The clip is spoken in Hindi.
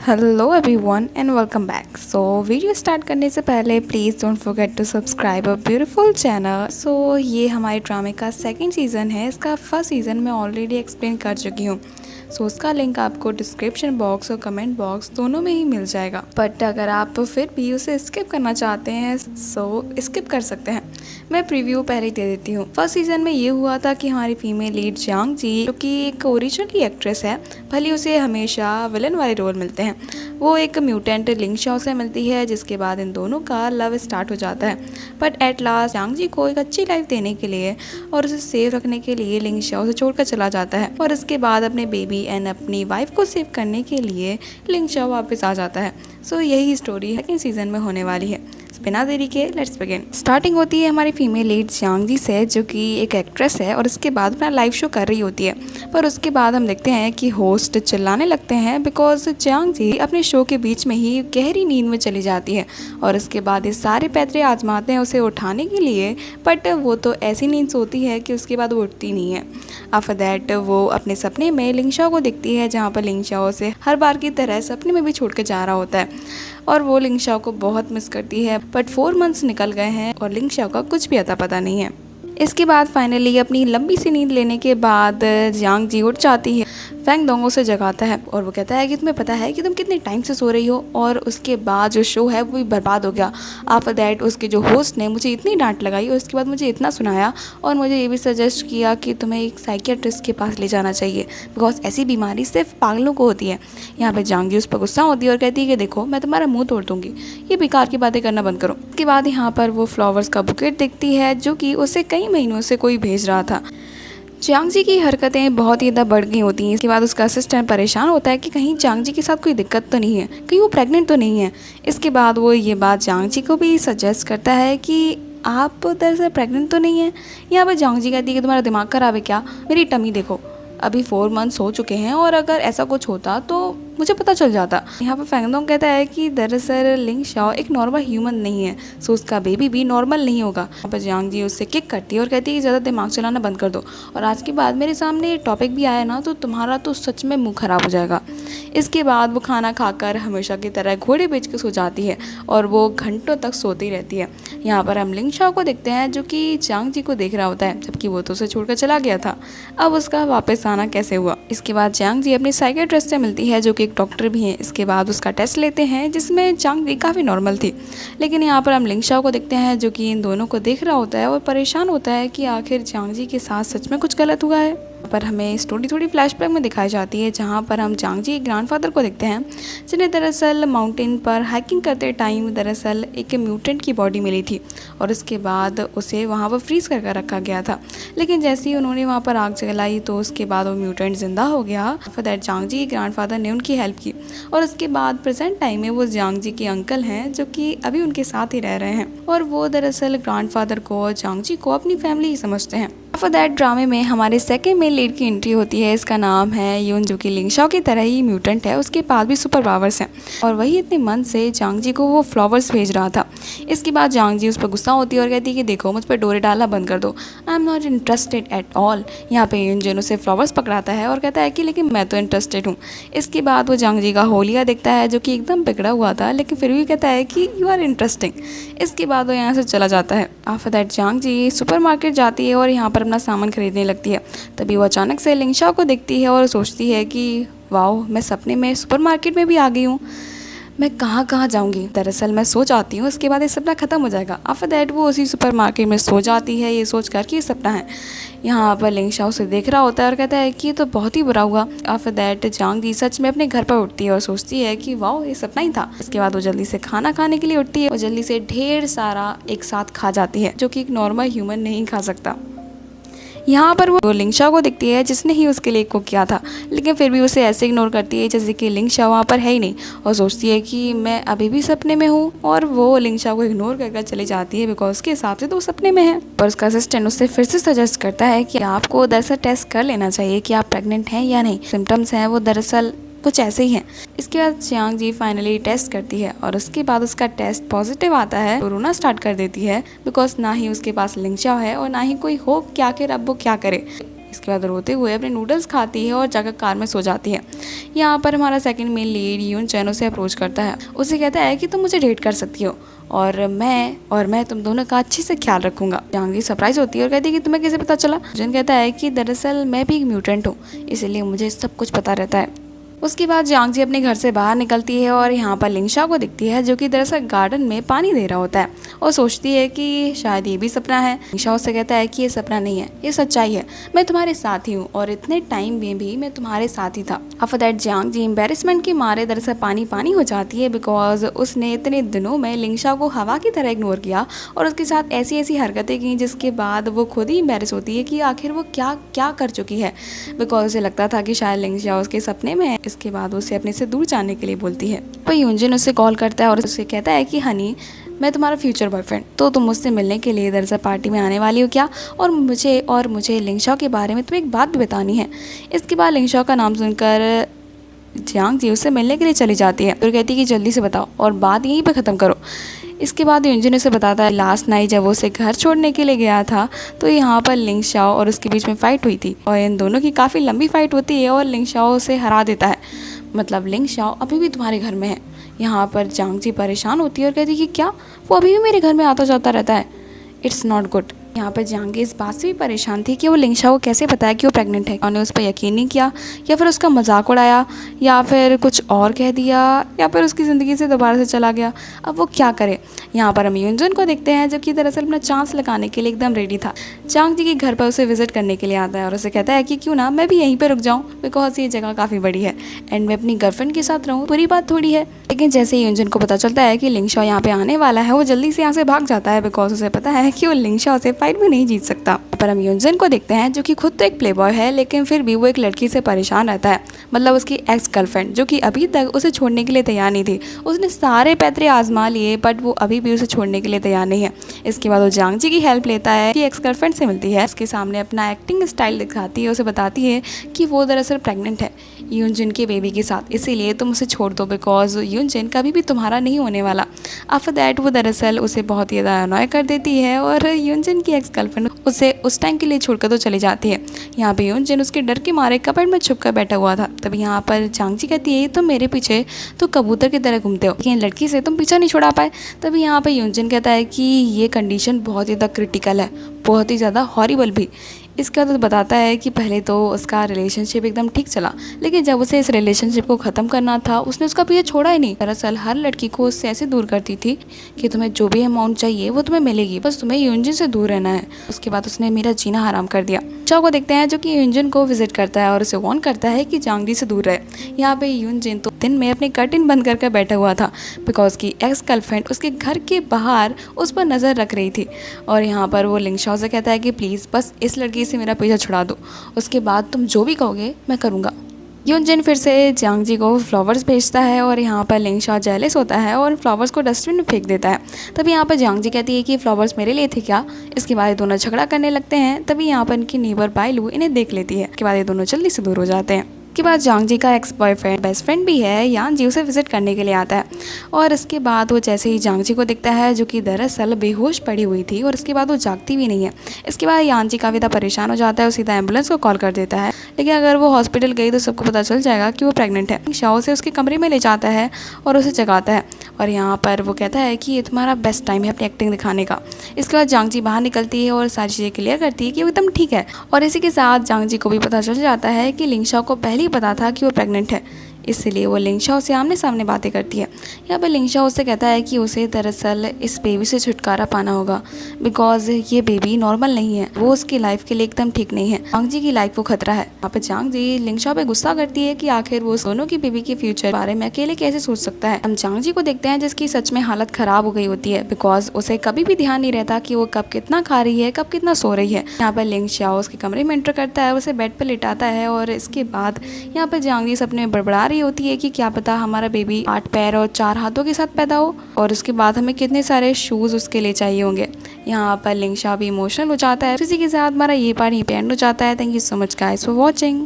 Hello everyone and welcome back. So video start करने से पहले please don't forget to subscribe a beautiful channel. So ये हमारे ड्रामे का सेकंड सीज़न है। इसका फर्स्ट सीज़न मैं ऑलरेडी एक्सप्लेन कर चुकी हूँ। सो उसका लिंक आपको डिस्क्रिप्शन बॉक्स और कमेंट बॉक्स दोनों में ही मिल जाएगा। बट अगर आप फिर भी उसे स्किप करना चाहते हैं सो स्किप कर सकते हैं। मैं प्रीव्यू पहले ही दे देती हूँ। फर्स्ट सीज़न में ये हुआ था कि हमारी फीमेल लीड जियांग जी, जो कि एक ओरिजिनली एक्ट्रेस है, भले उसे हमेशा विलन वाले रोल मिलते हैं, वो एक म्यूटेंट लिंग शाओ से मिलती है, जिसके बाद इन दोनों का लव स्टार्ट हो जाता है। बट एट लास्ट जियांग जी को एक अच्छी लाइफ देने के लिए और उसे सेफ रखने के लिए लिंग शाओ से छोड़कर चला जाता है, और इसके बाद अपने बेबी एंड अपनी वाइफ को सेव करने के लिए लिंग शाओ वापस आ जाता है। सो यही स्टोरी सेकंड सीजन में होने वाली है। बिना देरी के लेट्स बिगिन। स्टार्टिंग होती है हमारी फीमेल लीड जियांग जी से, जो कि एक एक्ट्रेस है और इसके बाद अपना लाइव शो कर रही होती है। पर उसके बाद हम देखते हैं कि होस्ट चिल्लाने लगते हैं बिकॉज जियांग जी अपने शो के बीच में ही गहरी नींद में चली जाती है, और इसके बाद ये सारे पैतरे आजमाते हैं उसे उठाने के लिए, बट वो तो ऐसी नींद सोती है कि उसके बाद वो उठती नहीं है। आफ्टर दैट वो अपने सपने में लिंग शाओ को दिखती है, जहाँ पर लिंग शाओ से हर बार की तरह सपने में भी छोड़ के जा रहा होता है, और वो लिंग शाओ को बहुत मिस करती है। बट 4 मंथ्स निकल गए हैं और लिंग शाओ का कुछ भी अता पता नहीं है। इसके बाद फाइनली अपनी लंबी सी नींद लेने के बाद जियांग जी उठ जाती है। फैंग दोंगो से जगाता है और वो कहता है कि तुम्हें पता है कि तुम कितने टाइम से सो रही हो, और उसके बाद जो शो है वो भी बर्बाद हो गया। आफ्टर दैट उसके जो होस्ट ने मुझे इतनी डांट लगाई और उसके बाद मुझे इतना सुनाया, और मुझे ये भी सजेस्ट किया कि तुम्हें एक साइकियाट्रिस्ट के पास ले जाना चाहिए, बिकॉज ऐसी बीमारी सिर्फ पागलों को होती है। यहाँ पे जियांग जी उस पर गुस्सा होती है और कहती है कि देखो मैं तुम्हारा मुँह तोड़ दूँगी, ये बेकार की बातें करना बंद करो। उसके बाद यहाँ पर वो फ्लावर्स का बुकेट देखती है, जो कि उसे कई महीनों से कोई भेज रहा था। जियांग जी की हरकतें बहुत ही ज़्यादा बढ़ गई होती हैं। इसके बाद उसका असिस्टेंट परेशान होता है कि कहीं जियांग जी के साथ कोई दिक्कत तो नहीं है, कहीं वो प्रेग्नेंट तो नहीं है। इसके बाद वो ये बात जियांग जी को भी सजेस्ट करता है कि आप दरअसल प्रेग्नेंट तो नहीं है। यहाँ पर जियांग जी कहती है कि तुम्हारा दिमाग खराब है क्या, मेरी टमी देखो, अभी 4 मंथ्स हो चुके हैं, और अगर ऐसा कुछ होता तो मुझे पता चल जाता। यहाँ पर फैंगडोंग कहता है कि दरअसल लिंग शाओ एक नॉर्मल ह्यूमन नहीं है, सो उसका बेबी भी नॉर्मल नहीं होगा। यहाँ पर जियांग जी उससे किक करती है और कहती है कि ज़्यादा दिमाग चलाना बंद कर दो, और आज के बाद मेरे सामने ये टॉपिक भी आया ना तो तुम्हारा तो सच में मुंह खराब हो जाएगा। इसके बाद वो खाना खाकर हमेशा की तरह घोड़े बेच के सो जाती है, और वो घंटों तक सोती रहती है। यहाँ पर हम लिंग शाओ को देखते हैं, जो कि जियांग जी को देख रहा होता है, जबकि वो तो उसे छोड़कर चला गया था। अब उसका वापस आना कैसे हुआ। इसके बाद जियांग जी अपनी साइकियाट्रिस्ट से मिलती है, जो कि एक डॉक्टर भी हैं। इसके बाद उसका टेस्ट लेते हैं, जिसमें जियांग जी काफ़ी नॉर्मल थी। लेकिन यहाँ पर हम लिंग शाओ को देखते हैं, जो कि इन दोनों को देख रहा होता है और परेशान होता है कि आखिर जियांग जी के साथ सच में कुछ गलत हुआ है। पर हमें स्टोरी थोड़ी फ्लैशबैक में दिखाई जाती है, जहाँ पर हम जियांग जी ग्रैंडफादर को देखते हैं, जिन्हें दरअसल माउंटेन पर हाइकिंग करते टाइम दरअसल एक म्यूटेंट की बॉडी मिली थी, और उसके बाद उसे वहाँ पर फ्रीज करके रखा गया था। लेकिन जैसे ही उन्होंने वहाँ पर आग जलाई तो उसके बाद वो म्यूटेंट जिंदा हो गया। फिर दैट जियांग जी ग्रैंडफादर ने उनकी हेल्प की, और उसके बाद प्रेजेंट टाइम में वो जियांग जी के अंकल हैं, जो कि अभी उनके साथ ही रह रहे हैं, और वो दरअसल ग्रैंडफादर को और जियांग जी को अपनी फैमिली ही समझते हैं। फॉर दैट ड्रामे में हमारे सेकेंड मेन लीड की एंट्री होती है। इसका नाम है यून, जो कि लिंग शाओ की तरह ही म्यूटेंट है। उसके पास भी सुपर पावर्स हैं, और वही इतने मन से जियांग जी को वो फ्लावर्स भेज रहा था। इसके बाद जियांग जी उस पर गुस्सा होती है और कहती है कि देखो मुझ पर डोरे डालना बंद कर दो, I am not interested at all. यहाँ पे यून उसे फ्लावर्स पकड़ाता है और कहता है कि लेकिन मैं तो इंटरेस्टेड हूँ। इसके बाद वो जियांग जी का होलिया देखता है, जो कि एकदम बिगड़ा हुआ था, लेकिन फिर भी कहता है कि यू आर इंटरेस्टिंग। इसके बाद वो यहाँ से चला जाता है। After that Jiang Ji supermarket जाती है और यहाँ पर अपना सामान खरीदने लगती है। तभी वो अचानक से लिंग शाओ को देखती है और सोचती है कि वाओ, मैं सपने में सुपरमार्केट में भी आ गई हूँ, मैं कहाँ कहाँ जाऊँगी। दरअसल मैं सो जाती हूँ, उसके बाद ये सपना ख़त्म हो जाएगा। आफ्टर दैट वो उसी सुपरमार्केट में सो जाती है, ये सोच कर कि ये सपना है। यहाँ पर लिंग शाओ उसे देख रहा होता है और कहता है कि ये तो बहुत ही बुरा हुआ। आफ्टर दैट जियांग जी सच में अपने घर पर उठती है और सोचती है कि वाओ, ये सपना ही था। इसके बाद वो जल्दी से खाना खाने के लिए उठती है और जल्दी से ढेर सारा एक साथ खा जाती है, जो कि एक नॉर्मल ह्यूमन नहीं खा सकता। यहाँ पर वो लिंग शाओ को दिखती है, जिसने ही उसके लिए कुक किया था, लेकिन फिर भी उसे ऐसे इग्नोर करती है जैसे कि लिंग शाओ वहाँ पर है ही नहीं, और सोचती है कि मैं अभी भी सपने में हूँ, और वो लिंग शाओ को इग्नोर कर चली जाती है बिकॉज उसके हिसाब से तो वो सपने में है। पर उसका असिस्टेंट उससे फिर से सजेस्ट करता है कि आपको दरअसल टेस्ट कर लेना चाहिए कि आप प्रेग्नेंट हैं या नहीं। सिम्टम्स हैं वो दरअसल कुछ ऐसे ही हैं। इसके बाद जियांग जी फाइनली टेस्ट करती है, और उसके बाद उसका टेस्ट पॉजिटिव आता है तो रोना स्टार्ट कर देती है, बिकॉज ना ही उसके पास लिंग शाओ है और ना ही कोई होप कि आखिर अब वो क्या करे। इसके बाद रोते हुए अपने नूडल्स खाती है और जाकर कार में सो जाती है। यहाँ पर हमारा सेकंड मेन लीड यून चैन उसे अप्रोच करता है। उसे कहता है कि तुम मुझे डेट कर सकती हो और मैं तुम दोनों का अच्छे से ख्याल रखूंगा। जांगी सरप्राइज होती है और कहती है कि तुम्हें कैसे पता चला। जन कहता है कि दरअसल मैं भी एक म्यूटेंट हूँ, इसलिए मुझे सब कुछ पता रहता है। उसके बाद जांग जी अपने घर से बाहर निकलती है और यहाँ पर लिंगशा को दिखती है, जो कि दरअसल गार्डन में पानी दे रहा होता है और सोचती है कि शायद ये भी सपना है। लिंगशा उससे कहता है कि ये सपना नहीं है, ये सच्चाई है, मैं तुम्हारे साथ ही हूँ और इतने टाइम में भी मैं तुम्हारे साथ ही था। After that Zhang Ji embarrassment के मारे दरअसल पानी हो जाती है, बिकॉज उसने इतने दिनों में लिंगशा को हवा की तरह इग्नोर किया और उसके साथ ऐसी हरकतें की जिसके बाद वो खुद ही एम्बेरस होती है कि आखिर वो क्या कर चुकी है। बिकॉज उसे लगता था कि शायद लिंगशा उसके सपने में है। इसके बाद उसे अपने से दूर जाने के लिए बोलती है। तो यूनजिन उसे कॉल करता है और उसे कहता है कि हनी, मैं तुम्हारा फ्यूचर बॉयफ्रेंड, तो तुम मुझसे मिलने के लिए दरअसल पार्टी में आने वाली हो क्या? और मुझे लिंगशा के बारे में तुम्हें एक बात भी बतानी है। इसके बाद लिंगशा का नाम सुनकर जांग जी उससे मिलने के लिए चली जाती है और कहती है कि जल्दी से बताओ और बात यहीं पे ख़त्म करो। इसके बाद यूनजिन उसे बताता है लास्ट नाइट जब वो उसे घर छोड़ने के लिए गया था तो यहाँ पर लिंगशा और उसके बीच में फ़ाइट हुई थी और इन दोनों की काफ़ी लंबी फाइट होती है और लिंगशा उसे हरा देता है। मतलब लिंगशा अभी भी तुम्हारे घर में है। यहाँ पर जांग जी परेशान होती है और कहती है कि क्या वो अभी भी मेरे घर में आता जाता रहता है? It's not good. यहाँ पर जांगी इस बात से भी परेशान थी कि वो लिंगशा को कैसे बताया कि वो प्रेग्नेंट है। उन्होंने उस पर यकीन नहीं किया या फिर उसका मजाक उड़ाया या फिर कुछ और कह दिया या फिर उसकी ज़िंदगी से दोबारा से चला गया। अब वो क्या करे। यहाँ पर हम यूनजुन को देखते हैं जबकि दरअसल अपना चांस लगाने के लिए एकदम रेडी था। जांग जी के घर पर उसे विजिट करने के लिए आता है और उसे कहता है कि क्यों ना मैं भी यहीं पर रुक जाऊँ, बिकॉज ये जगह काफ़ी बड़ी है एंड मैं अपनी गर्लफ्रेंड के साथ रहूँ, बुरी बात थोड़ी है। लेकिन जैसे ही यूनजुन को पता चलता है कि लिंगशा यहाँ पे आने वाला है, वो जल्दी से यहाँ से भाग जाता है बिकॉज उसे पता है कि वो लिंगशा से फाइट में नहीं जीत सकता। पर हम यूनजिन को देखते हैं जो कि खुद तो एक प्लेबॉय है लेकिन फिर भी वो एक लड़की से परेशान रहता है, मतलब उसकी एक्स गर्लफ्रेंड, जो कि अभी तक उसे छोड़ने के लिए तैयार नहीं थी। उसने सारे पैतरे आजमा लिए बट वो अभी भी उसे छोड़ने के लिए तैयार नहीं है। इसके बाद वो जांग जी की हेल्प लेता है कि एक्स गर्लफ्रेंड से मिलती है, उसके सामने अपना एक्टिंग स्टाइल दिखाती है, उसे बताती है कि वो दरअसल प्रेग्नेंट है यूनजिन के बेबी के साथ, इसीलिए तुम उसे छोड़ दो बिकॉज यूनजिन कभी भी तुम्हारा नहीं होने वाला। आफ्टर दैट वो दरअसल उसे बहुत ही ज़्यादा अनॉय कर देती है और यूनजिन की एक्स गर्लफ्रेंड उसे उस टाइम के लिए छोड़कर तो चली जाती है। यहाँ पे यूनजिन उसके डर के मारे कपड़ में छुप कर बैठा हुआ था। तभी यहाँ पर जांग जी कहती है तुम मेरे पीछे तो कबूतर की तरह घूमते हो लेकिन लड़की से तुम पीछा नहीं छुड़ा पाए। तभी यहाँ पे यूनजिन कहता है कि ये कंडीशन बहुत ही ज़्यादा क्रिटिकल है, बहुत ही ज़्यादा हॉरिबल भी। इसका तो बताता है कि पहले तो उसका रिलेशनशिप एकदम ठीक चला लेकिन जब उसे इस रिलेशनशिप को ख़त्म करना था उसने उसका पीछे छोड़ा ही नहीं। दरअसल हर लड़की को उससे ऐसे दूर करती थी कि तुम्हें जो भी अमाउंट चाहिए वो तुम्हें मिलेगी, बस तुम्हें यूनजिन से दूर रहना है। उसके बाद उसने मेरा जीना हराम कर दिया। चाओ को देखते हैं जो कि यूनजिन को विजिट करता है और उसे वार्न करता है कि जांगजी से दूर रहे। यहाँ पे यूनजिन तो दिन में अपने कर्टेन बंद करके बैठा हुआ था बिकॉज की एक्स गर्लफ्रेंड उसके घर के बाहर उस पर नज़र रख रही थी। और यहाँ पर वो लिंगशा से कहता है कि प्लीज़ बस इस लड़की से मेरा पीछा छुड़ा दो, उसके बाद तुम जो भी कहोगे मैं करूँगा। यूनजिन फिर से जांग जी को फ्लावर्स भेजता है और यहाँ पर लिंगशा जेलस होता है और फ्लावर्स को डस्टबिन में फेंक देता है। तभी यहाँ पर जांग जी कहती है कि फ्लावर्स मेरे लिए थे क्या। इसके बाद ये दोनों झगड़ा करने लगते हैं। तभी यहाँ पर इनकी नेबर बाइलू इन्हें देख लेती है। इसके बाद ये दोनों जल्दी से दूर हो जाते हैं। के बाद जांग जी का एक्स बॉयफ्रेंड बेस्ट फ्रेंड भी है यान जी उसे विजिट करने के लिए आता है और इसके बाद वो जैसे ही जांग जी को दिखता है जो कि दरअसल बेहोश पड़ी हुई थी और इसके बाद वो जागती भी नहीं है। इसके बाद यान जी काफ़ी ज़्यादा परेशान हो जाता है, वो सीधा एम्बुलेंस को कॉल कर देता है लेकिन अगर वो हॉस्पिटल गई तो सबको पता चल जाएगा कि वो प्रेग्नेंट है। शाओ से उसके कमरे में ले जाता है और उसे जगाता है और यहाँ पर वो कहता है कि ये तुम्हारा बेस्ट टाइम है अपनी एक्टिंग दिखाने का। इसके बाद जांग जी बाहर निकलती है और सारी चीज़ें क्लियर करती है कि वो एकदम ठीक है और इसी के साथ जांग जी को भी पता चल जाता है कि लिंगशा को पहले ही पता था कि वो प्रेग्नेंट है, इसलिए वो लिंगशा से आमने सामने बातें करती है। यहाँ पर लिंगशा उससे कहता है कि उसे दरअसल इस बेबी से छुटकारा पाना होगा बिकॉज ये बेबी नॉर्मल नहीं है, वो उसकी लाइफ के लिए एकदम ठीक नहीं है। जांग जी की लाइफ को खतरा है। यहाँ पर जांग जी लिंगशा पे गुस्सा करती है कि आखिर वो दोनों की बेबी के फ्यूचर बारे में अकेले कैसे सोच सकता है। हम जांग जी को देखते हैं जिसकी सच में हालत खराब हो गई होती है बिकॉज उसे कभी भी ध्यान नहीं रहता कि वो कब कितना खा रही है, कब कितना सो रही है। यहाँ पर लिंगशा उसके कमरे में एंटर करता है, उसे बेड पर लिटाता है और इसके बाद यहाँ पर जांग जी सपने में बड़बड़ा रही होती है कि क्या पता हमारा बेबी 8 पैर और 4 हाथों के साथ पैदा हो और उसके बाद हमें कितने सारे शूज़ उसके लिए चाहिए होंगे। यहाँ पर लिंगशा भी इमोशनल हो जाता है। इसी के साथ हमारा ये पार्ट यहीं पे एंड हो जाता है। Thank you so much guys for watching.